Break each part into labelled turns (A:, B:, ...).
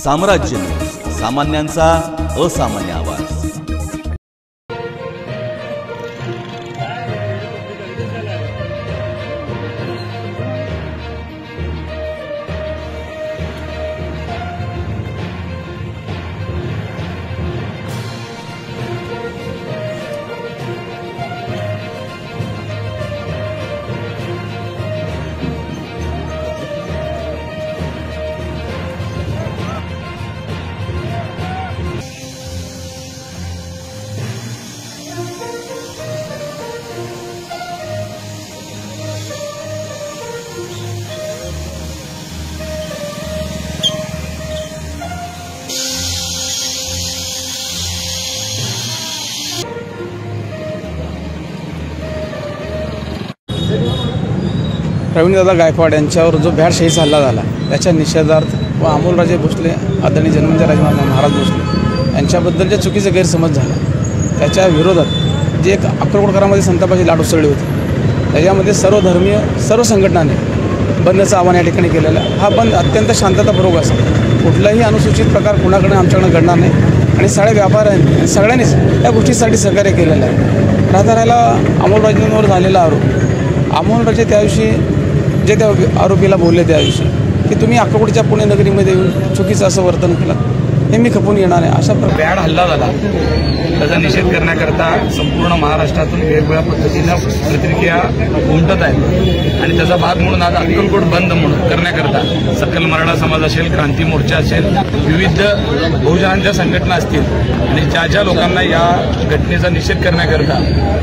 A: साम्राज्य न्यूज, सामान्यांचा असामान्य आवाज।
B: प्रवीणदादा गायकवाड यांच्यावर जो भ्याडशाहीचा हल्ला झाला त्याच्या निषेधार्थ व अमोलराजे भोसले आदरणीय जन्मंजयराजे महाराज भोसले यांच्याबद्दल जे चुकीचे गैरसमज झाला त्याच्या विरोधात जे एक अक्कलकोटकरांमध्ये संतापाची लाट उसळली होती, त्याच्यामध्ये सर्व धर्मीय सर्व संघटनांनी बंदचं आव्हान या ठिकाणी केलेलं आहे। हा बंद अत्यंत शांततापूर्वक असेल, कुठलाही अनुसूचित प्रकार कुणाकडे आमच्याकडे घडणार नाही आणि सगळ्या व्यापाऱ्यांनी सगळ्यांनीच या गोष्टीसाठी सहकार्य केलेलं आहे। राहता राहिला अमोलराजेंवर झालेला आरोप, अमोलराजे त्या दिवशी जे त्या आरोपीला बोलले त्या दिवशी की तुम्ही अक्कलकोटच्या पुणे नगरीमध्ये येऊन चुकीचं असं वर्तन केलं, हे मी खपून येणार आहे। अशा
C: भ्याड हल्ला झाला त्याचा निषेध करण्याकरता संपूर्ण महाराष्ट्रातून वेगवेगळ्या पद्धतीनं प्रतिक्रिया उमटत आहेत आणि त्याचा भाग म्हणून आज अक्कलकोट बंद म्हणून करण्याकरता सकल मराठा समाज असेल, क्रांती मोर्चा असेल, विविध बहुजनांच्या संघटना असतील आणि ज्या ज्या लोकांना या घटनेचा निषेध करण्याकरता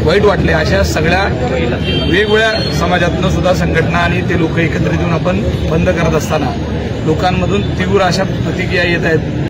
C: वाईट वाटले अशा सगळ्या वेगवेगळ्या समाजातनं सुद्धा संघटना आणि ते लोक एकत्रित येऊन आपण बंद करत असताना लोकांमधून तीव्र अशा प्रतिक्रिया येत आहेत।